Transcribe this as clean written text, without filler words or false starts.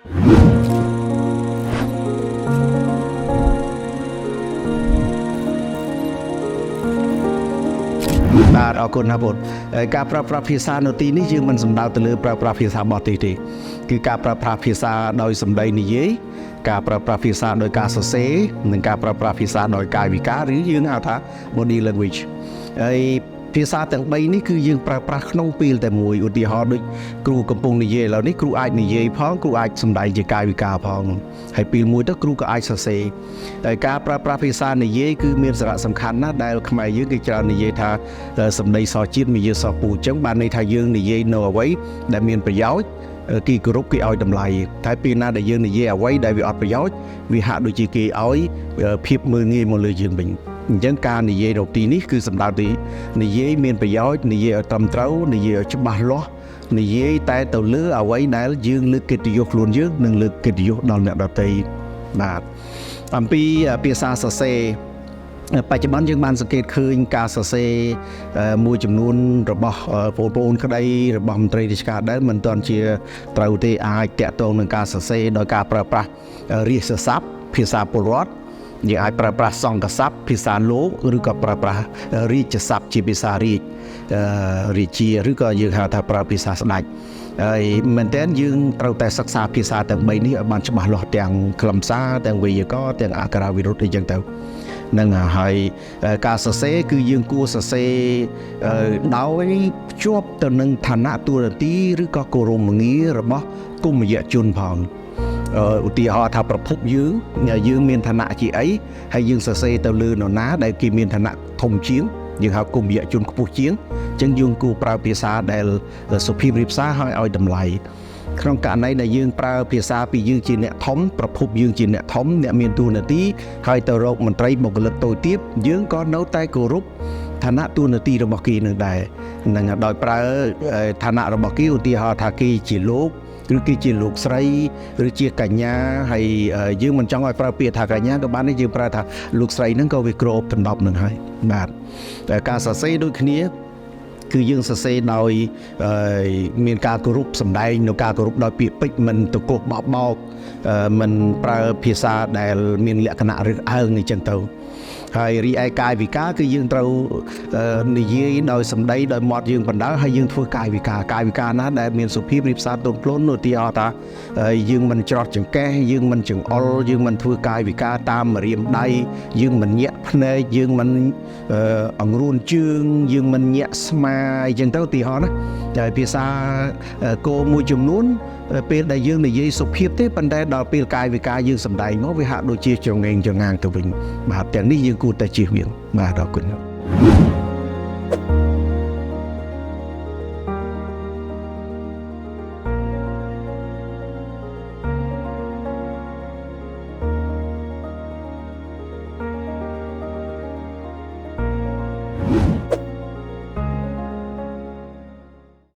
បាទអរគុណណាស់បងការប្រើប្រាស់ភាសានៅទីនេះយើងមិនសំដៅទៅលើប្រើប្រាស់ភាសាបរទេសទេគឺការប្រើប្រាស់ភាសាដោយសម្ដីនិយាយការប្រើប្រាស់ភាសាដោយការសរសេរនិងការប្រើប្រាស់ភាសាដោយកាយវិការឬយើងហៅថា body language ហើយភាសាទាំង3នេះគឺយើងប្រើប្រាស់ក្នុងពេលតែមួយឧទាហរណ៍ដូចគ្រូកំពុងនិយាយឥឡូវនេះគ្រូអាចនិយាយផងគ្រូអាចសម្ដែងជាកាយវិការផងហើយពេលមួយទៅគ្រូក៏អាចសរសេរហើយការប្រើប្រាស់ភាសានិយាយគឺមានសារៈសំខាន់ណាស់ដែលខ្មែរយើងគេច្រើននិយាយថាសម្ដីសជាតិមាយាសពូជអញ្ចឹងបានន័យថាយើងនិយាយនៅអ្វីដែលមានប្រយោជន៍គេគោរពគេឲ្យតម្លៃតែពេលណាដែលយើងនិយាយអ្វីដែលវាអត់ប្រយោជន៍វាហាក់ដូចជាគេឲ្យភាពមើលងាយមកលើយើងវិញអញ្ចឹងការនិយាយរកទីនេះគឺសំដៅទៅនិយាយមានប្រយោជន៍និយាយឲ្យត្រឹមត្រូវនិយាយឲ្យច្បាស់លាស់និយាយតែទៅលើអ្វីដែលយើងលើកកិត្តិយសខ្លួនយើងនិងលើកកិត្តិយសដល់អ្នកដទៃបាទអំពីភាសាសរសេរបច្ចុប្បន្នយើងបានសង្កេតឃើញការសរសេរមួយចំនួនរបស់បងប្អូនក្តីរបស់មន្ត្រីរាជការដែលមិនទាន់ជាត្រូវទេអាចតាក់ទងនឹងការសរសេរដោយការប្រើប្រាស់រាជស័ព្ទភាសាពលរដ្ឋយើងអាចប្រើប្រាស់សង្ឃស័ព្ទភាសាលោកឬក៏ប្រើប្រាស់រាជស័ព្ទជាភាសារាជាឬក៏យើងហៅថាប្រើភាសាស្ដេចហើយមែនតើយើងត្រូវតែសិក្សាភាសាទាំង3នេះឲ្យបានច្បាស់លាស់ទាំងខ្លឹមសារទាំងវេយ្យាករណ៍ទាំងអក្ខរាវិរុទ្ធអីចឹងទៅនឹងហើយការសរសេរគឺយើងគួរសរសេរដោយភ្ជាប់ទៅនឹងឋានៈតួនាទីឬក៏គោរមងាររបស់គមយជនផងឧទាហរណ៍ថាប្រភពយើងមានឋានៈជាអីហើយយើងសរសេរទៅលើនរណាដែលគេមានឋានៈធំជាងយើងហៅគមយជនខ្ពស់ជាងអញ្ចឹងយើងគួរប្រើភាសាដែលសុភាពរាបសារឲ្យតម្លៃក្នុងករណីដែលយើងប្រើភាសាពីយើងជាអ្នកធំប្រភពយើងជាអ្នកធំអ្នកមានតួនាទីហើយទៅរកមន្ត្រីបុគ្គលិកតូចទៀតយើងក៏នៅតែគោរពឋានៈតួនាទីរបស់គេនឹងដែរនឹងដោយប្រើឋានៈរបស់គេឧទាហរណ៍ថាគេជាលោកឬគេជាលោកស្រីឬជាកញ្ញាហើយយើងមិនចង់ឲ្យប្រើពាក្យថាកញ្ញាក៏បានយើងប្រើថាលោកស្រីហ្នឹងក៏វាគ្របដណ្ដប់នឹងហើយបាទតែការសរសេរដូចគ្នាគឺយើងសរសេរដោយមានការគោរពសម្ដែងនៅការគោរពដោយពាក្យពេចន៍មិនទៅកុសបោកមិនប្រើភាសាដែលមានលក្ខណៈរើសអើងអីចឹងទៅហើយរីឯកាយវិការគឺយើងត្រូវនិយាយដោយសម្ដីដោយមាត់យើងបណ្ដើហើយយើងធ្វើកាយវិការណាដែលមានសុភាពរាបសារទន់ភ្លន់ឧទាហរណ៍ថាយើងមិនច្រត់ចង្កេះយើងមិនចង្អុលយើងមិនធ្វើកាយវិការតាមម្រាមដៃយើងមិនញាក់ភ្នែកយើងមិនអង្រួនជើងយើងមិនញាក់ស្មាអីចឹងទៅឧទាហរណ៍ណាហើយភាសាគោលមួយចំនួនពេលដែលយើងនិយាយសុភាពទេប៉ុន្តែដល់ពេលកាយវិការយើងសម្ដែងមកវាហាក់ដូចជាចងេងចងាងទៅវិញបាទទាំងនេះយើងគួរតែជៀសវាងបាទអរគុណ